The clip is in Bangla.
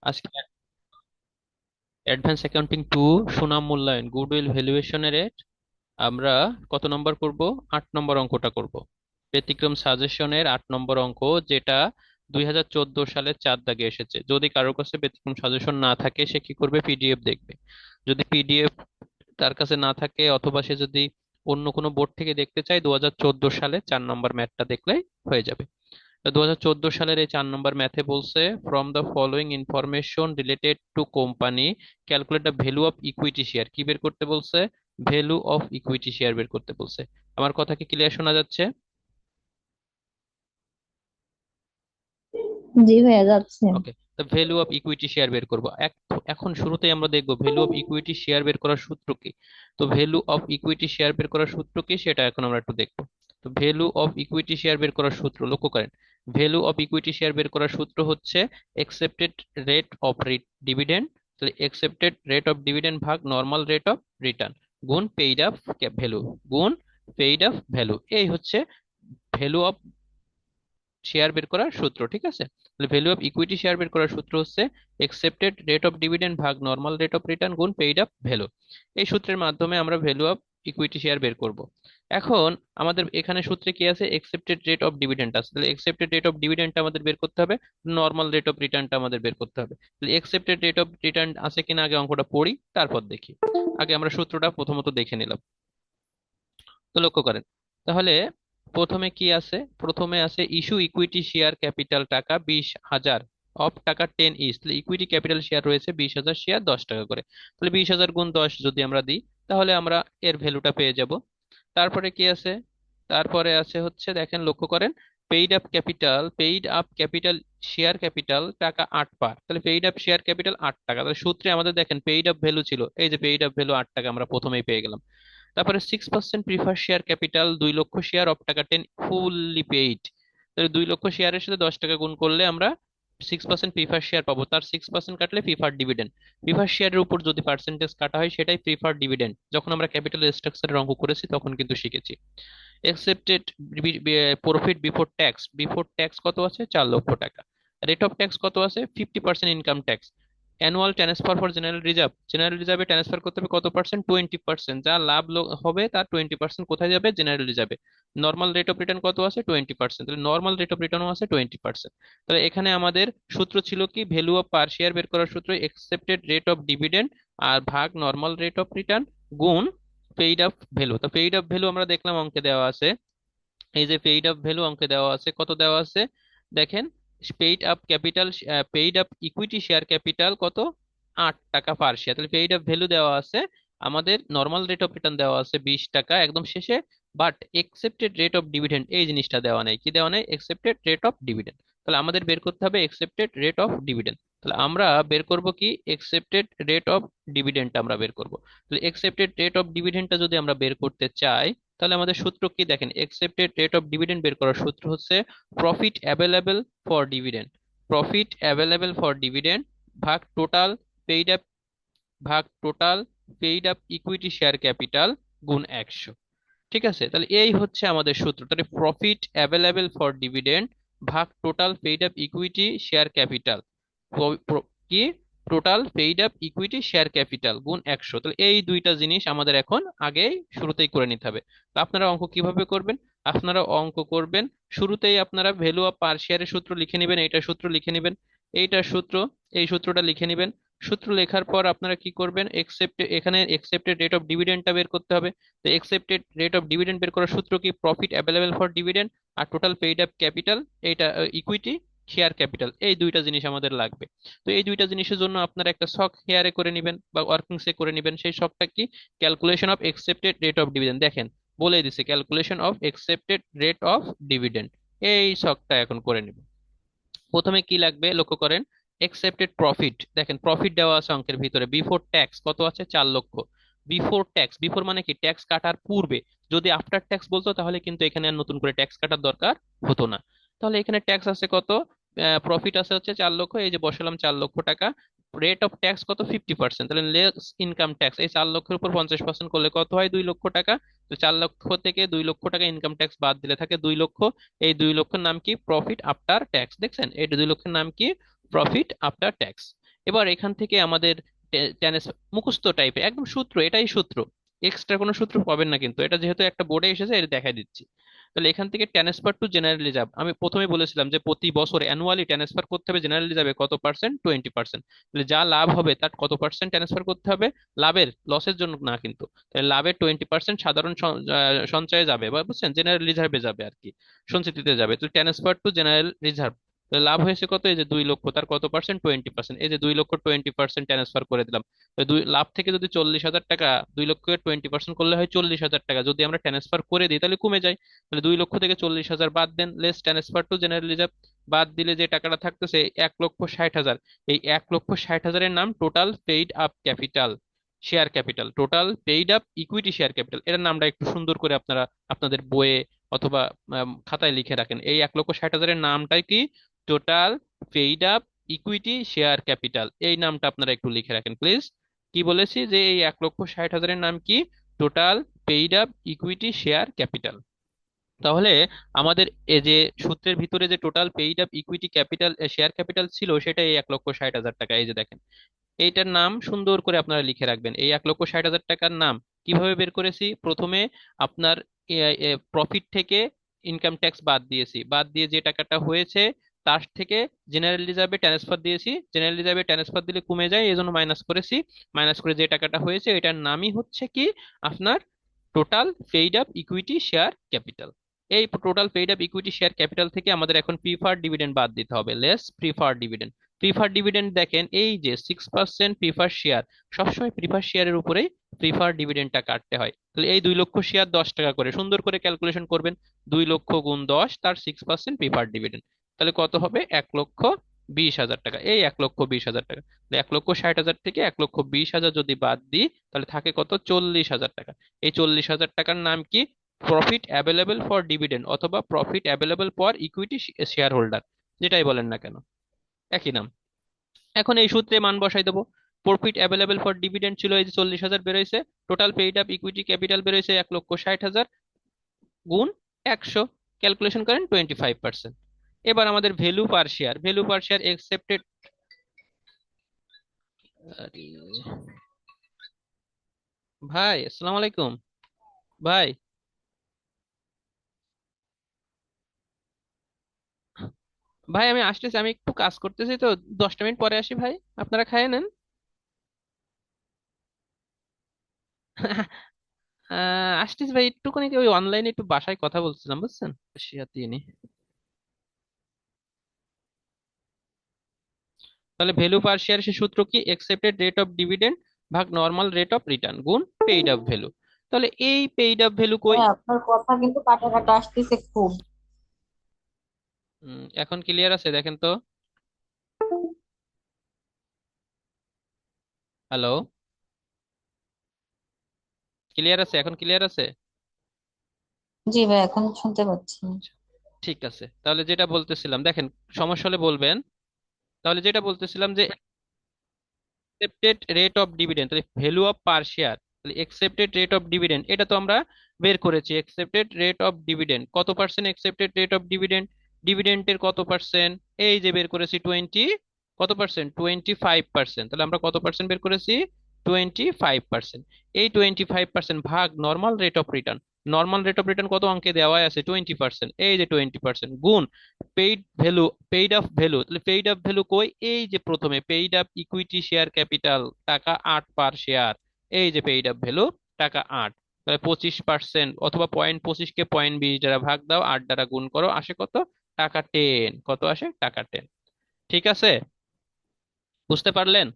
আজকে অ্যাডভান্স অ্যাকাউন্টিং টু সুনাম মূল্যায়ন গুডউইল ভ্যালুয়েশনের আমরা কত নম্বর করব? 8 নম্বর অঙ্কটা করব। ব্যতিক্রম সাজেশনের 8 নম্বর অঙ্ক, যেটা 2014 সালের 4 দাগে এসেছে। যদি কারোর কাছে ব্যতিক্রম সাজেশন না থাকে সে কি করবে? পিডিএফ দেখবে। যদি পিডিএফ তার কাছে না থাকে, অথবা সে যদি অন্য কোনো বোর্ড থেকে দেখতে চায়, 2014 সালে 4 নম্বর ম্যাথটা দেখলেই হয়ে যাবে। 2014 সালের এই 4 নম্বর ম্যাথে বলছে, from the following information related to company calculate the value of equity share. কি বের করতে বলছে? ভ্যালু অফ ইকুইটি শেয়ার বের করতে বলছে। আমার কথা কি ক্লিয়ার শোনা যাচ্ছে? জি ভাইয়া যাচ্ছে। ওকে, তো ভ্যালু অফ ইকুইটি শেয়ার বের করব। এখন শুরুতেই আমরা দেখব ভ্যালু অফ ইকুইটি শেয়ার বের করার সূত্র কি। তো ভ্যালু অফ ইকুইটি শেয়ার বের করার সূত্র কি সেটা এখন আমরা একটু দেখব। তো ভ্যালু অফ ইকুইটি শেয়ার বের করার সূত্র লক্ষ্য করেন। ভ্যালু অফ ইকুইটি শেয়ার বের করার সূত্র হচ্ছে একসেপ্টেড রেট অফ ডিভিডেন্ড। তাহলে একসেপ্টেড রেট অফ ডিভিডেন্ড ভাগ নর্মাল রেট অফ রিটার্ন গুণ পেইড আপ ভ্যালু গুণ পেইড আপ ভ্যালু। এই হচ্ছে ভ্যালু অফ শেয়ার বের করার সূত্র, ঠিক আছে? তাহলে ভ্যালু অফ ইকুইটি শেয়ার বের করার সূত্র হচ্ছে একসেপ্টেড রেট অফ ডিভিডেন্ড ভাগ নর্মাল রেট অফ রিটার্ন গুণ পেইড আপ ভ্যালু। এই সূত্রের মাধ্যমে আমরা ভ্যালু অফ ইকুইটি শেয়ার বের করব। এখন আমাদের এখানে সূত্রে কি আছে? একসেপ্টেড রেট অফ ডিভিডেন্ড আছে। তাহলে একসেপ্টেড রেট অফ ডিভিডেন্ডটা আমাদের বের করতে হবে, নর্মাল রেট অফ রিটার্নটা আমাদের বের করতে হবে। তাহলে একসেপ্টেড রেট অফ রিটার্ন আছে কিনা আগে অঙ্কটা পড়ি, তারপর দেখি। আগে আমরা সূত্রটা প্রথমত দেখে নিলাম। তো লক্ষ্য করেন, তাহলে প্রথমে কি আছে? প্রথমে আছে ইস্যু ইকুইটি শেয়ার ক্যাপিটাল টাকা 20,000 অফ টাকা 10 ইস। তাহলে ইকুইটি ক্যাপিটাল শেয়ার রয়েছে 20,000 শেয়ার 10 টাকা করে। তাহলে 20,000 গুণ 10 যদি আমরা দিই, তাহলে আমরা এর ভ্যালুটা পেয়ে যাব। তারপরে কি আছে? তারপরে আছে হচ্ছে, দেখেন লক্ষ্য করেন, paid up capital share capital টাকা 8 পার। তাহলে পেইড আপ শেয়ার ক্যাপিটাল 8 টাকা। তাহলে সূত্রে আমাদের দেখেন পেইড আপ ভ্যালু ছিল, এই যে পেইড আপ ভ্যালু 8 টাকা আমরা প্রথমেই পেয়ে গেলাম। তারপরে 6% প্রিফার শেয়ার ক্যাপিটাল 2 লক্ষ শেয়ার অফ টাকা 10 ফুললি পেইড। তাহলে 2 লক্ষ শেয়ারের সাথে 10 টাকা গুণ করলে আমরা 6% প্রিফার শেয়ার পাবো, তার 6% কাটলে প্রিফার ডিভিডেন্ড। প্রিফার শেয়ারের উপর যদি পার্সেন্টেজ কাটা হয় সেটাই প্রিফার ডিভিডেন্ড। যখন আমরা ক্যাপিটাল স্ট্রাকচারের অঙ্ক করেছি তখন কিন্তু শিখেছি। একসেপ্টেড প্রফিট বিফোর ট্যাক্স কত আছে? 4 লক্ষ টাকা। রেট অফ ট্যাক্স কত আছে? 50% income tax. Annual transfer for general রিজার্ভে ট্রান্সফার করতে হবে কত পার্সেন্ট? 20%। যা লাভ হবে তার 20% কোথায় যাবে? জেনারেল রিজার্ভে। নর্মাল রেট অফ রিটার্ন কত আছে? 20%। তাহলে নর্মাল রেট অফ রিটার্নও আছে 20%। তাহলে এখানে আমাদের সূত্র ছিল কি? ভ্যালু অফ পার শেয়ার বের করার সূত্র একসেপ্টেড রেট অফ ডিভিডেন্ড আর ভাগ নর্মাল রেট অফ রিটার্ন গুণ পেইড আপ ভ্যালু। তো পেইড আপ ভ্যালু আমরা দেখলাম অঙ্কে দেওয়া আছে। এই যে পেইড আপ ভ্যালু অঙ্কে দেওয়া আছে, কত দেওয়া আছে দেখেন। Paid up equity share capital কত? 8 টাকা পার শেয়ার। তাহলে পেইড আপ ভ্যালু দেওয়া আছে আমাদের, নর্মাল রেট অফ রিটার্ন দেওয়া আছে 20 টাকা একদম শেষে। But accepted rate of dividend এই জিনিসটা দেওয়া নেই। কি দেওয়া নেই? Accepted rate of dividend. তাহলে আমাদের বের করতে হবে একসেপ্টেড রেট অফ ডিভিডেন্ড। তাহলে আমরা বের করব কি? একসেপ্টেড রেট অফ ডিভিডেন্ডটা আমরা বের করব। তাহলে একসেপ্টেড রেট অফ ডিভিডেন্ডটা যদি আমরা বের করতে চাই, তাহলে আমাদের সূত্র কি দেখেন? একসেপ্টেড রেট অফ ডিভিডেন্ড বের করার সূত্র হচ্ছে profit available for dividend. Profit available for dividend ভাগ টোটাল পেইড আপ ভাগ total paid up equity share capital গুণ 100। ঠিক আছে? তাহলে এই হচ্ছে আমাদের সূত্র। তাহলে প্রফিট অ্যাভেলেবল ফর ডিভিডেন্ড ভাগ total paid up equity share capital কি? Total paid up equity share capital গুণ 100। তাহলে এই দুইটা জিনিস আমাদের এখন আগেই শুরুতেই করে নিতে হবে। তো আপনারা অঙ্ক কিভাবে করবেন? আপনারা অঙ্ক করবেন, শুরুতেই আপনারা ভ্যালু অফ পার শেয়ারের সূত্র লিখে নেবেন, এইটার সূত্র লিখে নেবেন, এইটার সূত্র, এই সূত্রটা লিখে নেবেন। সূত্র লেখার পর আপনারা কি করবেন? এখানে একসেপ্টেড রেট অফ ডিভিডেন্ডটা বের করতে হবে। তো একসেপ্টেড রেট অফ ডিভিডেন্ড বের করার সূত্র কি? প্রফিট অ্যাভেলেবল ফর ডিভিডেন্ড আর টোটাল পেইড আপ ক্যাপিটাল, এইটা ইকুইটি শেয়ার ক্যাপিটাল, এই দুইটা জিনিস আমাদের লাগবে। তো এই দুইটা জিনিসের জন্য আপনারা একটা শখ হেয়ারে করে নেবেন বা ওয়ার্কিংসে করে নেবেন। সেই শখটা কি? Calculation of accepted rate of dividend. দেখেন বলে দিছে calculation of accepted rate of dividend. এই শখটা এখন করে নেব। প্রথমে কি লাগবে লক্ষ্য করেন, একসেপ্টেড প্রফিট। দেখেন প্রফিট দেওয়া আছে অঙ্কের ভিতরে, বিফোর ট্যাক্স কত আছে? 4 লক্ষ। বিফোর ট্যাক্স, বিফোর মানে কি? ট্যাক্স কাটার পূর্বে। যদি আফটার ট্যাক্স বলতো তাহলে কিন্তু এখানে আর নতুন করে ট্যাক্স কাটার দরকার হতো না। তাহলে এখানে ট্যাক্স আছে কত? প্রফিট আছে হচ্ছে 4 লক্ষ, এই যে বসালাম 4 লক্ষ টাকা। রেট অফ ট্যাক্স কত? 50%। তাহলে লেস ইনকাম ট্যাক্স, এই 4 লক্ষের উপর 50% করলে কত হয়? 2 লক্ষ টাকা। তো 4 লক্ষ থেকে 2 লক্ষ টাকা ইনকাম ট্যাক্স বাদ দিলে থাকে 2 লক্ষ। এই 2 লক্ষের নাম কি? Profit after tax. দেখছেন, এই 2 লক্ষের নাম কি? Profit after tax. এবার এখান থেকে আমাদের মুখস্থ টাইপের একদম সূত্র, এটাই সূত্র, এক্সট্রা কোনো সূত্র পাবেন না, কিন্তু এটা যেহেতু একটা বোর্ডে এসেছে এটা দেখাই দিচ্ছি। তাহলে এখান থেকে ট্রান্সফার টু জেনারেল রিজার্ভ, আমি প্রথমে বলেছিলাম যে প্রতি বছর অ্যানুয়ালি ট্রান্সফার করতে হবে জেনারেল রিজার্ভে কত পার্সেন্ট, 20%। তাহলে যা লাভ হবে তার কত পার্সেন্ট ট্রান্সফার করতে হবে, লাভের, লসের জন্য না কিন্তু। তাহলে লাভের 20% সাধারণ সঞ্চয়ে যাবে, বা বুঝছেন, জেনারেল রিজার্ভে যাবে আর কি, সঞ্চিতিতে যাবে। তো ট্রান্সফার টু জেনারেল রিজার্ভ, লাভ হয়েছে কত, এই যে 2 লক্ষ, তার কত পার্সেন্ট, 20%, এই যে 2 লক্ষ 20% ট্রান্সফার করে দিলাম। তো লাভ থেকে যদি 40,000 টাকা, 2 লক্ষের 20% করলে হয় 40,000 টাকা, যদি আমরা ট্রান্সফার করে দিই তাহলে কমে যায়। তাহলে 2 লক্ষ থেকে 40,000 বাদ দেন, less transfer to general reserve, বাদ দিলে যে টাকাটা থাকতেছে 1,60,000। এই 1,60,000-এর নাম total paid up capital share capital, total paid up equity share capital. এটার নামটা একটু সুন্দর করে আপনারা আপনাদের বইয়ে অথবা খাতায় লিখে রাখেন। এই 1,60,000-এর নামটাই কি, total paid up equity share capital. এই নামটা আপনারা একটু লিখে রাখেন প্লিজ। কি বলেছি যে এই 1,60,000-এর নাম কি, total paid up equity share capital. তাহলে আমাদের এই যে সূত্রের ভিতরে যে total paid up equity capital share capital ছিল, সেটা এই 1,60,000 টাকা। এই যে দেখেন, এইটার নাম সুন্দর করে আপনারা লিখে রাখবেন। এই 1,60,000 টাকার নাম কিভাবে বের করেছি, প্রথমে আপনার প্রফিট থেকে ইনকাম ট্যাক্স বাদ দিয়েছি, বাদ দিয়ে যে টাকাটা হয়েছে তার থেকে জেনারেল রিজার্ভে ট্রান্সফার দিয়েছি, জেনারেল রিজার্ভে ট্রান্সফার দিলে কমে যায় এই জন্য মাইনাস করেছি, মাইনাস করে যে টাকাটা হয়েছে এটার নামই হচ্ছে কি আপনার total paid up equity share capital. এই total paid up equity share capital থেকে আমাদের এখন প্রিফার্ড ডিভিডেন্ড বাদ দিতে হবে, less preferred dividend. Prefer dividend দেখেন, এই যে 6% প্রিফার শেয়ার, সবসময় প্রিফার শেয়ারের উপরেই প্রিফার ডিভিডেন্ডটা কাটতে হয়। তাহলে এই 2 লক্ষ শেয়ার 10 টাকা করে সুন্দর করে ক্যালকুলেশন করবেন, 2 লক্ষ গুণ 10 তার 6% প্রিফার ডিভিডেন্ড, তাহলে কত হবে, 1,20,000 টাকা। এই 1,20,000 টাকা, 1,60,000 থেকে 1,20,000 যদি বাদ দিই তাহলে থাকে কত, 40,000 টাকা। এই 40,000 টাকার নাম কি, প্রফিট অ্যাভেলেবল ফর ডিভিডেন্ড অথবা profit available for equity share holder, যেটাই বলেন না কেন একই নাম। এখন এই সূত্রে মান বসাই দেবো। প্রফিট অ্যাভেলেবল ফর ডিভিডেন্ড ছিল এই যে 40,000 বেরোইছে, total paid up equity capital বেরোইছে 1,60,000 গুণ 100, ক্যালকুলেশন করেন 25%। এবার আমাদের value per share, value per share accepted. ভাই আসসালামু আলাইকুম। ভাই, ভাই আমি আসতেছি, আমি একটু কাজ করতেছি তো, 10টা মিনিট পরে আসি ভাই, আপনারা খাইয়ে নেন। আসতেছি ভাই, একটুখানি ওই অনলাইনে একটু বাসায় কথা বলছিলাম বুঝছেন, শিয়াতে নি। তাহলে ভ্যালু পার শেয়ার সে সূত্র কি, একসেপ্টেড রেট অফ ডিভিডেন্ড ভাগ নর্মাল রেট অফ রিটার্ন গুণ পেইড আপ ভ্যালু। তাহলে এই পেইড আপ ভ্যালু কই, হ্যাঁ, আপনার কথা কিন্তু কাটা কাটা আসতেছে খুব। এখন ক্লিয়ার আছে দেখেন তো। হ্যালো, ক্লিয়ার আছে, এখন ক্লিয়ার আছে। জি ভাই, এখন শুনতে পাচ্ছি। ঠিক আছে, তাহলে যেটা বলতেছিলাম দেখেন, সমস্যা হলে বলবেন। তাহলে যেটা বলতেছিলাম যে একসেপ্টেড রেট অফ ডিভিডেন্ড, তাহলে ভ্যালু অফ পার শেয়ার, তাহলে একসেপ্টেড রেট অফ ডিভিডেন্ড এটা তো আমরা বের করেছি। একসেপ্টেড রেট অফ ডিভিডেন্ড কত percent, accepted rate of dividend, ডিভিডেন্টের কত পার্সেন্ট, এই যে বের করেছি 20, কত পার্সেন্ট, 25%। তাহলে আমরা কত পার্সেন্ট বের করেছি, 25%। এই 25% ভাগ normal rate of return, normal rate of return কত অঙ্কে দেওয়া আছে 20%, এই যে 20% গুণ paid value, paid up value, তাহলে পেইড আপ ভ্যালু কই, এই যে প্রথমে paid up equity share capital টাকা 8 পার শেয়ার, এই যে পেইড আপ ভ্যালু টাকা 8। তাহলে 25% অথবা 0.25-কে 0.20 দ্বারা ভাগ দাও, 8 দ্বারা গুণ করো, আসে কত, টাকা 10। কত আসে, টাকা 10। ঠিক আছে, বুঝতে পারলেন।